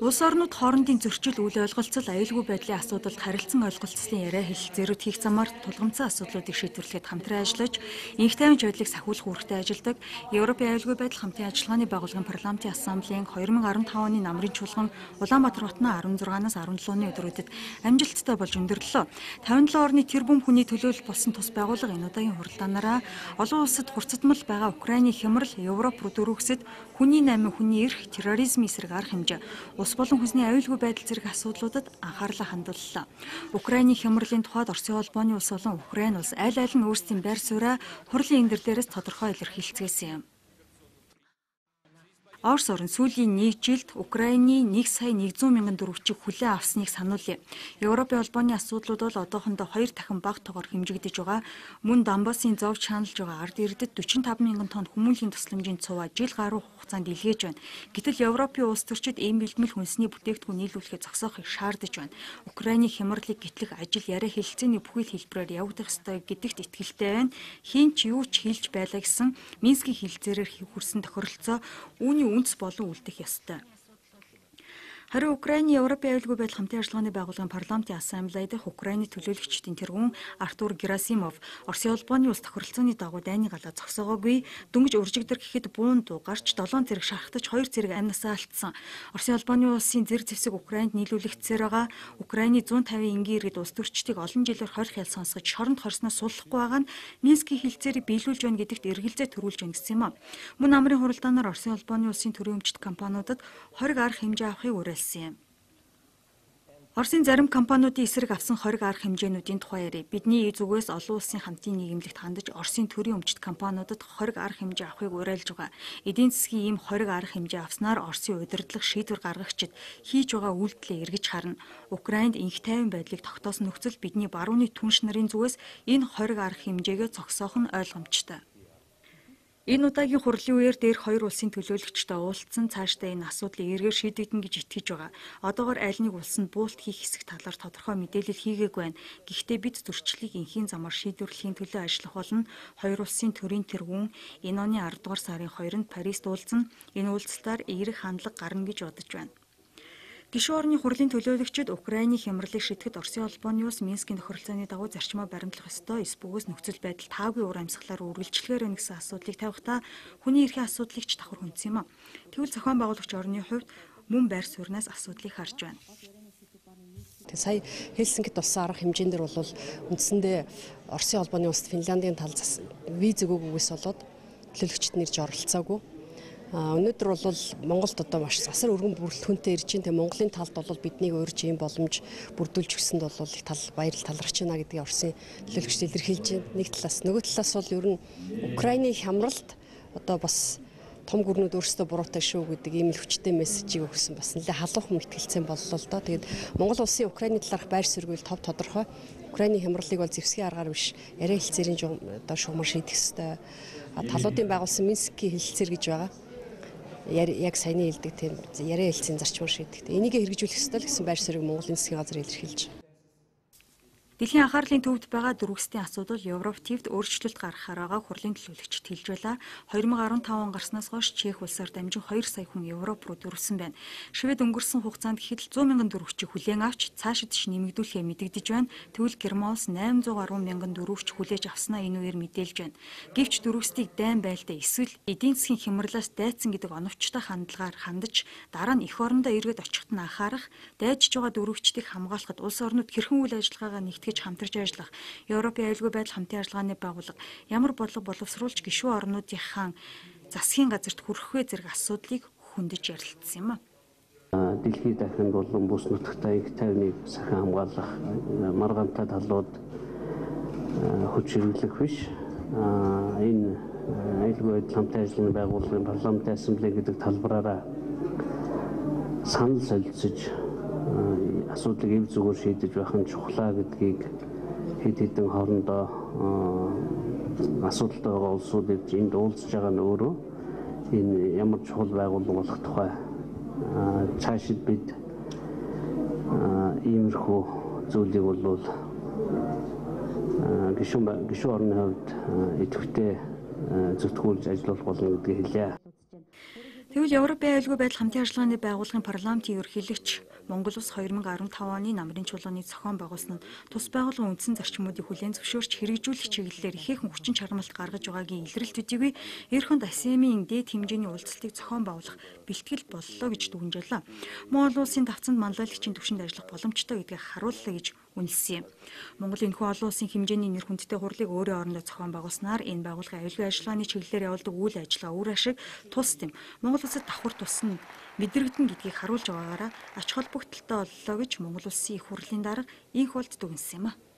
Улс орнууд хоорондын зөрчил үйл ойлголцол аюулгүй байдлын асуудалд харилцан ойлголцлын яриа хэлэлцээрүүд хийх замаар тулгымцсан асуудлуудыг шийдвэрлэхэд хамтран ажиллаж, инх тайван байдлыг сахиулах үүрэгтэй ажилдаг Европын аюулгүй байдал хамтын ажиллагааны байгууллагын парламентын ассамблеийн 2015 оны намрын чуулган Улаанбаатар хотно 16-наас 17-ны өдрүүдэд амжилттай болж өндөрлөө. 57 орны тэр бүм хүний төлөөлөл болсон тус байгууллага энэ удаагийн хуралдаанаараа олон улсад хурцдмал байгаа Украиний хямрал Европ руу дөрвөгсөд хүний намын хүний эрх, терроризм эсрэг арга хэмжээ, ус болон хүнсний аюулгүй байдал зэрэг асуудлуудад анхаарлаа хандууллаа. Украиний хямралын тухайд Оросын холбооны улс болон Украин улс аль аль нь өөрсдийн байр сууриа хурлын энэ дээрээс тодорхой илэрхийлцгээсэн юм. Орос орн сүүлийн нэг жилд Украины 1,100,000 төгрөгчийг хүлээн авсныг сануулъя. Европын холбооны асуудлууд бол одоохондоо 2 дахин бага тоогоор хэмжигдэж байгаа. Мөн Донбассын зов чаналж байгаа ард ирдэд 45,000 тонн хүмүүнлэгийн тусламжийн цуваа жил гаруй хугацаанд илгээж байна. Гэтэл Европын улс төрчид ийм бэлтгэл хүнсний бүтээгдэхүүн нийлүүлэхэд зогсоохыг шаардаж байна. Украины хямралыг гэтлэх ажил яриа хэлэлцээний бүхэл хэлбэрээр явагдах ёстой гэдэгт итгэлтэй байна. Хин ч юу ч хэлж байлаа гэсэн Минскийн хэлэлцээрээр хүрсэн тохиролцоо үүний үндэс болон үлдэх ёстой. Харин Украиний Европын аюулгүй байдал хамтын ажиллагааны байгууллагын парламентын ассамблеи дэх Украины төлөөлөгчдийн тэргүүн Артур Герасимов Оросын холбооны улс тохиролцооны дагуу дайны галаа зогсоогоогүй, дөнгөж уржигдэр гэхэд буун дуу гарч 7 зэрэг шархтаж 2 зэрэг амнасаа алдсан. Оросын холбооны улсын зэрэг зэвсэг Украинд нийлүүлэгдсээр байгаа. Украины 150 энгийн иргэд улс төрчдийг олон жилээр хорих ял сонсгож шоронд хорсноос суллахгүй байгаа нь Минскийн хэлэлцээрийг биелүүлж байна гэдэгт эргэлзээ төрүүлж байна гэсэн юм а. Мөн намрын хуралдаанаар Оросын холбооны улсын төрийн өмчт компаниудад хориг арга хэмжээ авахыг уриалсан. Оросын зарим компаниудын эсрэг авсан хориг арга хэмжээнүүдийн тухай ярив. Бидний зүгээс олон улсын хамтын нийгэмлэгт хандаж Оросын төрийн өмчт компаниудад хориг арга хэмжээ авахыг уриалж байгаа. Эдийн засгийн ийм хориг арга хэмжээ авснаар Оросын удирдлага шийдвэр гаргагчид хийж байгаа үйлдэлээ эргэж харна. Украинд инх тайван байдлыг тогтоосон нөхцөл бидний барууны түнш нарын зүгээс энэ хориг арга хэмжээгээ зогсоох нь ойлгомжтой. Энэ удаагийн хурлын үеэр дээрх хоёр улсын төлөөлөгчтэй уулзсан цаашдаа энэ асуудлыг эргээр шийдэгдэн гэж итгэж байгаа. Одоогоор аль нэг улс нь буулт хийх хэсэг талаар тодорхой мэдээлэл хийгээгүй байна. Гэхдээ бид зөрчлийг энхийн замаар шийдвэрлэхийн төлөө ажиллах болно. Хоёр улсын төрийн тэргүүн энэ оны 10 дугаар сарын 2-нд Парист уулзсан. Энэ уулзалтаар эерэг хандлага гарна гэж бодож байна. Гишүүн орны хурлын төлөөлөгчид Украины хямралыг шийдэхэд Оросын холбооны улс Минскийн тохиролцооны дагуу зарчмаа баримтлах ёстой. Эсбөгөөс нөхцөл байдал таагүй уур амьсгалаар үргэлжлэхээр байна гэсэн асуудлыг тавихдаа хүний эрхийн асуудлыг ч давхар хүндсэн юм а. Тэгвэл зохион байгуулагч орны хувьд мөн байр сууриас асуудлыг харж байна. Сая Хельсинкид болсон арга хэмжээнд бол үндсэндээ Оросын холбооны улсад Финляндийн тал виз өгөөгүйгээс болоод төлөөлөгчд нэрж оролцоогүй. Өнөөдөр бол Монголд одоо маш засар өргөн бүрэлдэхүүнтэй ирж байна. Монголын талд бол биднийг урьж ийм боломж бүрдүүлж өгсөнд бол их баярал талархаж байна гэдгийг Оросын төлөөлөгчд илэрхийлж байна. Нэг талаас, нөгөө талаас бол ер нь Украины хямралд одоо бас том гүрнүүд өөрсдөө буруутай шүү гэдэг ийм л хүчтэй мессежийг өгсөн бас нэлээд халуухан мэтгэлцэн боллоо л доо. Тэгээд Монгол улсын Украины талаарх байр суурийг тов тодорхой. Украины хямралыг бол зэвсгийн аргаар биш, яриа хэлцээрийн одоо шугамар шийдэх ёстой. Талуудын байгуулсан Минскийн хэлэлцээр гэж байгаа. Яг саяны хэлдэг тийм яриа хэлцийн зарчмаар шийдэх. Энийг хэрэгжүүлэх ёстой л гэсэн байр суурийг Монголын засгийн газар илэрхийлж байна. Дэлхийн анхаарлын төвд байгаа дөрвөстэй асуудал Европ тивд өөрчлөлт гаргахаар байгаа хурлын төлөөлөгчд хэлж байлаа. 2015 он гарснаас хойш Чех улсаар дамжин 2 сая хүн Европ руу дөрвсөн байна. Швед өнгөрсөн хугацаанд гэхэд 100,000 дөрвөгчийг хүлээн авч цаашид ч нэмэгдүүлэхээ мэдэгдэж байна. Тэгвэл Герман улс 810,000 дөрвөгч хүлээж авснаа энэ үеэр мэдээлж байна. Гэвч дөрвөстийг дайн байлдаа эсвэл эдийн засгийн хямралаас дайцсан гэдэг оновчтой хандлагаар хандаж дараа нь эх орондоо эргэж очихт нь анхаарах, дайжж байгаа дөрвөгчдийг хамгаалахад улс орнууд хэрхэн үйл ажиллагаагаа нэгтгэж хамтарч ажиллах, Европын аюулгүй байдал хамтын ажиллагааны байгууллага ямар бодлого боловсруулж гишүүн орнуудынхаа засгийн газарт хүрэх вэ зэрэг асуудлыг хөндөж ярилцсан юм а. Дэлхийд дахинд болон бүс нутагтаа их тайвныг сахин хамгаалах маргаантай талууд хүч хэрэглэх биш. Энэ аюулгүй байдал хамтын ажиллагааны байгууллагын парламентын ассамблей гэдэг талбараараа санал солилцож асуудлыг эв зүгээр шийдэж байх нь чухлаа гэдгийг хэд хэдэн хоорондоо асуудалтай байгаа улсууд энд уулзж байгаа нь өөрөө энэ ямар чухал байгууллага болох тухай цаашид бид иймэрхүү зүйлийг бол гишүүн орны хувьд идэвхтэй зөвтгүүлж ажиллах болно гэдгийг хэлье. Тэгвэл Европын аюулгүй байдал хамтын ажиллагааны байгууллагын парламентын ерөнхийлөгч Монгол улс 2015 оны намрын чуулганы зохион байгуулсан нь тус байгууллагын үндсэн зарчмуудыг хүлээн зөвшөөрч хэрэгжүүлэх чиглэлээр ихээхэн хүчин чармайлт гаргаж байгаагийн илрэлт төдийгүй eerхэнд ASEAN-ийн дээд хэмжээний уулзалтыг зохион байгуулах бэлтгэл боллоо гэж дүгнжээ. Монгол улсын давцанд манлайлагчийн түвшинд ажиллах боломжтой гэдгийг харууллаа гэж үнэлсэн юм. Монгол энэхүү олон улсын хэмжээний нэр хүндтэй хурлыг өөрийн орондоо зохион байгуулснаар энэ байгууллагын аюулгүй ажиллагааны чиглэлээр явуулдаг үйл ажиллагаа үр ашиг тус юм. Монгол улсад давхар тусна мэдрэгдэн гэдгийг харуулж байгаагаараа ач холбогдолтой боллоо гэж Монгол улсын их хурлын дарга инх болд дүгнсэн юм а.